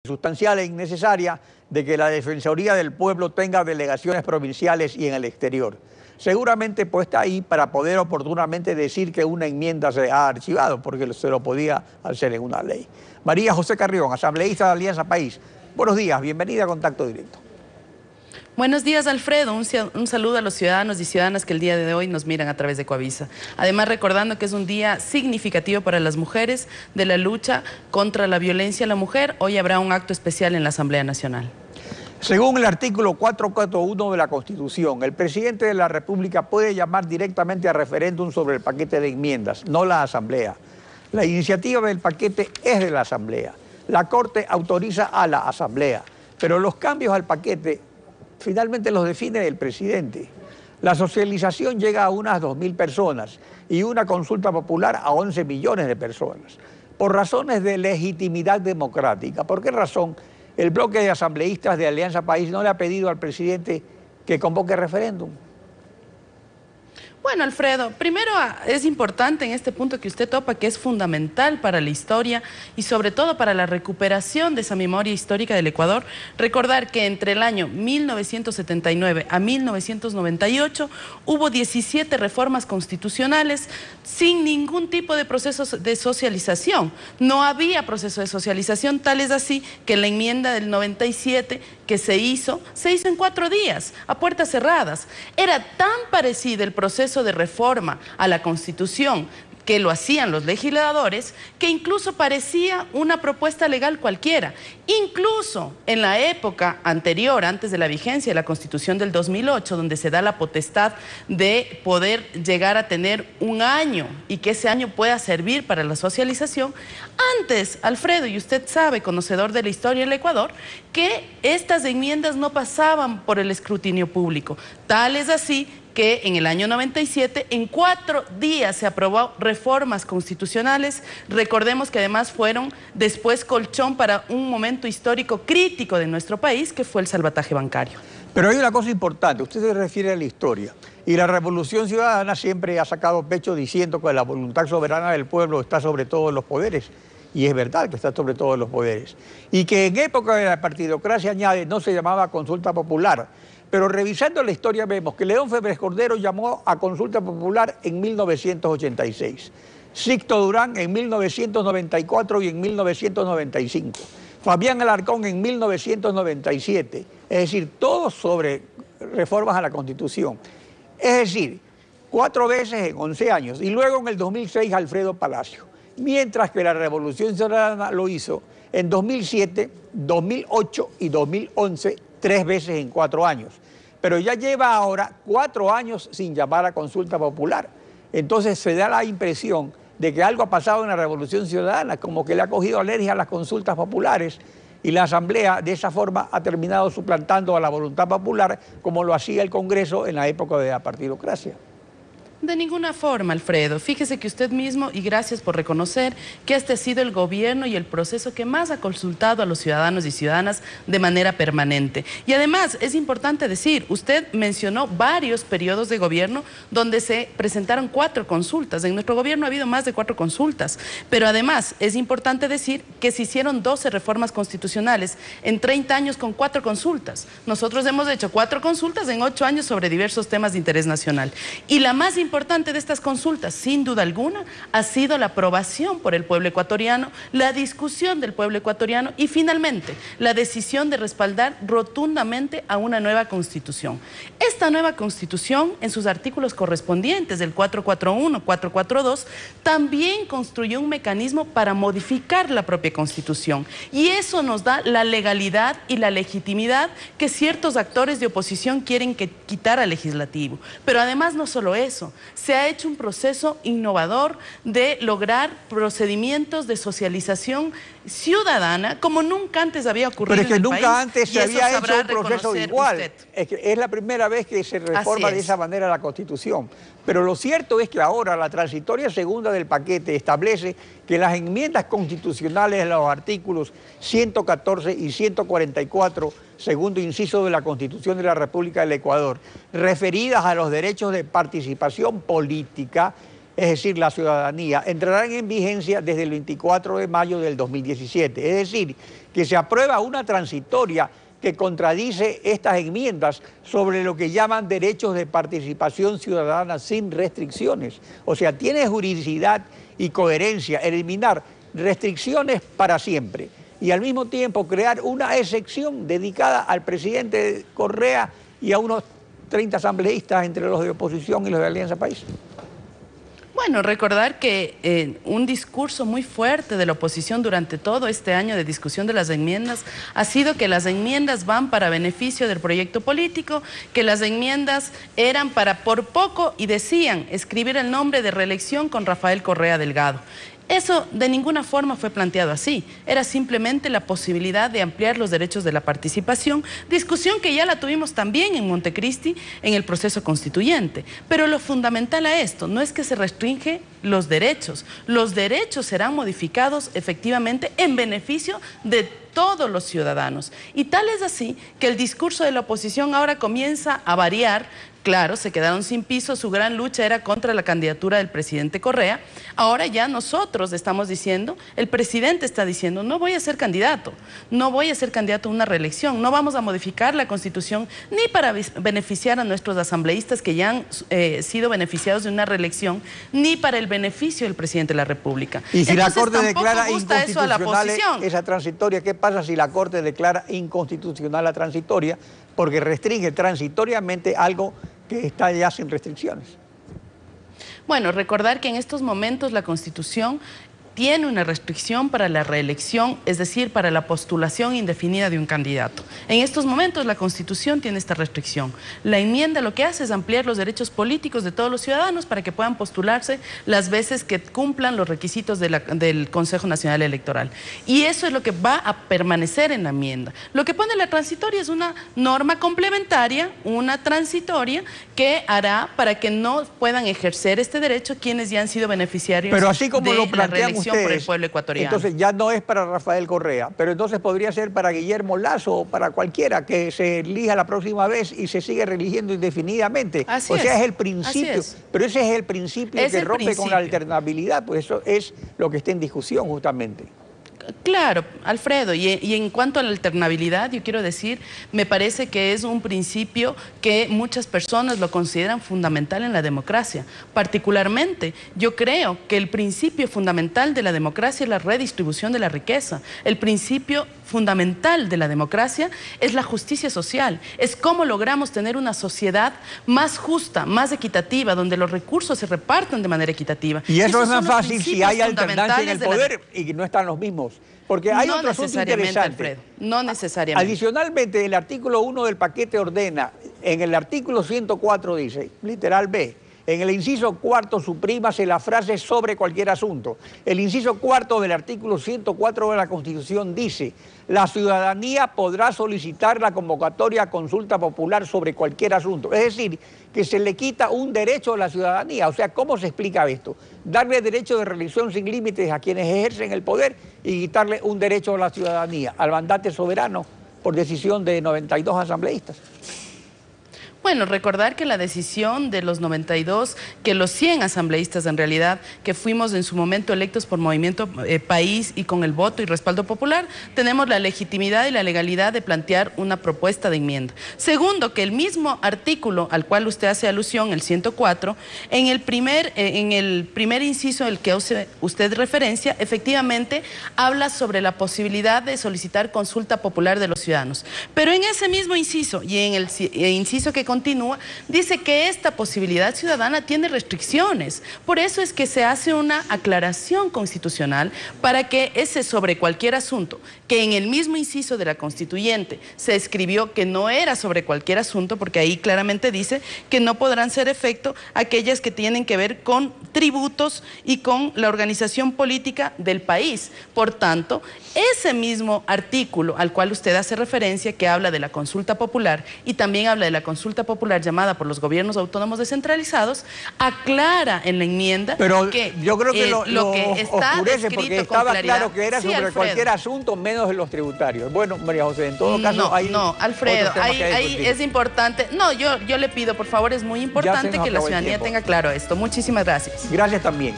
sustancial e innecesaria de que la Defensoría del Pueblo tenga delegaciones provinciales y en el exterior. Seguramente puesta ahí para poder oportunamente decir que una enmienda se ha archivado, porque se lo podía hacer en una ley. María José Carrión, asambleísta de Alianza País. Buenos días, bienvenida a Contacto Directo. Buenos días, Alfredo. Un saludo a los ciudadanos y ciudadanas que el día de hoy nos miran a través de Coavisa. Además, recordando que es un día significativo para las mujeres de la lucha contra la violencia a la mujer. Hoy habrá un acto especial en la Asamblea Nacional. Según el artículo 441 de la Constitución, el presidente de la República puede llamar directamente a referéndum sobre el paquete de enmiendas, no la Asamblea. La iniciativa del paquete es de la Asamblea. La Corte autoriza a la Asamblea, pero los cambios al paquete finalmente los define el presidente. La socialización llega a unas 2.000 personas y una consulta popular a 11 millones de personas, por razones de legitimidad democrática. ¿Por qué razón el bloque de asambleístas de Alianza País no le ha pedido al presidente que convoque referéndum? Bueno, Alfredo, primero es importante en este punto que usted topa, que es fundamental para la historia y sobre todo para la recuperación de esa memoria histórica del Ecuador, recordar que entre el año 1979 a 1998 hubo 17 reformas constitucionales sin ningún tipo de procesos de socialización. No había proceso de socialización, tal es así que la enmienda del 97 que se hizo en 4 días, a puertas cerradas. Era tan parecido el proceso de reforma a la Constitución que lo hacían los legisladores, que incluso parecía una propuesta legal cualquiera. Incluso en la época anterior, antes de la vigencia de la Constitución del 2008, donde se da la potestad de poder llegar a tener un año y que ese año pueda servir para la socialización, antes, Alfredo, y usted sabe, conocedor de la historia del Ecuador, que estas enmiendas no pasaban por el escrutinio público. Tal es así que en el año 97, en 4 días se aprobó reformas constitucionales. Recordemos que además fueron después colchón para un momento histórico crítico de nuestro país, que fue el salvataje bancario. Pero hay una cosa importante, usted se refiere a la historia, y la Revolución Ciudadana siempre ha sacado pecho diciendo que la voluntad soberana del pueblo está sobre todos los poderes, y es verdad que está sobre todos los poderes, y que en época de la partidocracia añade no se llamaba consulta popular. Pero revisando la historia vemos que León Febres Cordero llamó a consulta popular en 1986, Sixto Durán en 1994 y en 1995, Fabián Alarcón en 1997, es decir, todos sobre reformas a la Constitución. Es decir, 4 veces en 11 años, y luego en el 2006 Alfredo Palacio, mientras que la Revolución Ciudadana lo hizo en 2007, 2008 y 2011, 3 veces en 4 años. Pero ya lleva ahora 4 años sin llamar a consulta popular. Entonces se da la impresión de que algo ha pasado en la Revolución Ciudadana, como que le ha cogido alergia a las consultas populares, y la Asamblea de esa forma ha terminado suplantando a la voluntad popular como lo hacía el Congreso en la época de la partidocracia. De ninguna forma, Alfredo. Fíjese que usted mismo, y gracias por reconocer, que este ha sido el gobierno y el proceso que más ha consultado a los ciudadanos y ciudadanas de manera permanente. Y además, es importante decir, usted mencionó varios periodos de gobierno donde se presentaron 4 consultas. En nuestro gobierno ha habido más de 4 consultas. Pero además, es importante decir que se hicieron 12 reformas constitucionales en 30 años con 4 consultas. Nosotros hemos hecho 4 consultas en 8 años sobre diversos temas de interés nacional. Y la más importante de estas consultas, sin duda alguna, ha sido la aprobación por el pueblo ecuatoriano, la discusión del pueblo ecuatoriano y finalmente la decisión de respaldar rotundamente a una nueva constitución. Esta nueva constitución, en sus artículos correspondientes del 441, 442, también construyó un mecanismo para modificar la propia constitución, y eso nos da la legalidad y la legitimidad que ciertos actores de oposición quieren quitar al legislativo. Pero además no solo eso, se ha hecho un proceso innovador de lograr procedimientos de socialización ciudadana como nunca antes había ocurrido en el país. Pero es que nunca antes se había hecho un proceso igual. Es la primera vez que se reforma de esa manera la Constitución. Pero lo cierto es que ahora la transitoria segunda del paquete establece que las enmiendas constitucionales a los artículos 114 y 144, segundo inciso de la Constitución de la República del Ecuador, referidas a los derechos de participación política, es decir, la ciudadanía, entrarán en vigencia desde el 24 de mayo del 2017. Es decir, que se aprueba una transitoria que contradice estas enmiendas sobre lo que llaman derechos de participación ciudadana sin restricciones. O sea, tiene juridicidad y coherencia eliminar restricciones para siempre y al mismo tiempo crear una excepción dedicada al presidente Correa y a unos 30 asambleístas entre los de oposición y los de Alianza País. Bueno, recordar que un discurso muy fuerte de la oposición durante todo este año de discusión de las enmiendas ha sido que las enmiendas van para beneficio del proyecto político, que las enmiendas eran para por poco y decían escribir el nombre de reelección con Rafael Correa Delgado. Eso de ninguna forma fue planteado así, era simplemente la posibilidad de ampliar los derechos de la participación, discusión que ya la tuvimos también en Montecristi en el proceso constituyente. Pero lo fundamental a esto no es que se restringe los derechos serán modificados efectivamente en beneficio de todos los ciudadanos. Y tal es así que el discurso de la oposición ahora comienza a variar. Claro, se quedaron sin piso, su gran lucha era contra la candidatura del presidente Correa. Ahora ya nosotros estamos diciendo, el presidente está diciendo, no voy a ser candidato, no voy a ser candidato a una reelección, no vamos a modificar la Constitución ni para beneficiar a nuestros asambleístas que ya han sido beneficiados de una reelección, ni para el beneficio del presidente de la República. Y si entonces, la Corte declara inconstitucional esa transitoria, ¿qué pasa si la Corte declara inconstitucional la transitoria? Porque restringe transitoriamente algo que está ya sin restricciones. Bueno, recordar que en estos momentos la Constitución tiene una restricción para la reelección, es decir, para la postulación indefinida de un candidato. En estos momentos la Constitución tiene esta restricción. La enmienda lo que hace es ampliar los derechos políticos de todos los ciudadanos para que puedan postularse las veces que cumplan los requisitos del Consejo Nacional Electoral. Y eso es lo que va a permanecer en la enmienda. Lo que pone la transitoria es una norma complementaria, una transitoria que hará para que no puedan ejercer este derecho quienes ya han sido beneficiarios. Pero así como de lo la plantean reelección por el pueblo ecuatoriano. Entonces ya no es para Rafael Correa, pero entonces podría ser para Guillermo Lazo o para cualquiera que se elija la próxima vez y se sigue reeligiendo indefinidamente. Así o sea, es. es el principio, pero ese es el principio que rompe con la alternabilidad, pues eso es lo que está en discusión justamente. Claro, Alfredo, y en cuanto a la alternabilidad, yo quiero decir, me parece que es un principio que muchas personas lo consideran fundamental en la democracia. Particularmente, yo creo que el principio fundamental de la democracia es la redistribución de la riqueza. El principio fundamental de la democracia es la justicia social, es cómo logramos tener una sociedad más justa, más equitativa, donde los recursos se repartan de manera equitativa. Y eso es más fácil si hay alternancia en el poder y no están los mismos. Porque hay otro asunto interesante. Alfredo, no necesariamente. Adicionalmente, el artículo 1 del paquete ordena, en el artículo 104 dice, literal B, en el inciso cuarto suprímase la frase sobre cualquier asunto. El inciso cuarto del artículo 104 de la Constitución dice, la ciudadanía podrá solicitar la convocatoria a consulta popular sobre cualquier asunto. Es decir, que se le quita un derecho a la ciudadanía. O sea, ¿cómo se explica esto? Darle derecho de reelección sin límites a quienes ejercen el poder y quitarle un derecho a la ciudadanía, al mandante soberano, por decisión de 92 asambleístas. Bueno, recordar que la decisión de los 92, que los 100 asambleístas en realidad, que fuimos en su momento electos por Movimiento País y con el voto y respaldo popular, tenemos la legitimidad y la legalidad de plantear una propuesta de enmienda. Segundo, que el mismo artículo al cual usted hace alusión, el 104, en el primer inciso al que hace usted referencia, efectivamente habla sobre la posibilidad de solicitar consulta popular de los ciudadanos. Pero en ese mismo inciso y en el inciso que continúa, dice que esta posibilidad ciudadana tiene restricciones. Por eso es que se hace una aclaración constitucional para que ese sobre cualquier asunto, que en el mismo inciso de la constituyente se escribió que no era sobre cualquier asunto, porque ahí claramente dice que no podrán ser efecto aquellas que tienen que ver con tributos y con la organización política del país. Por tanto, ese mismo artículo al cual usted hace referencia, que habla de la consulta popular y también habla de la consulta consulta popular llamada por los gobiernos autónomos descentralizados, aclara en la enmienda pero que yo creo que lo que está oscurece, porque descrito con estaba claridad. claro que era Sí, sobre Alfredo. cualquier asunto menos de los tributarios. Bueno, María José, en todo caso hay Alfredo, otros temas que ahí discutir. es importante. No, yo le pido, por favor, es muy importante que la ciudadanía tenga claro esto. Muchísimas gracias. Gracias también.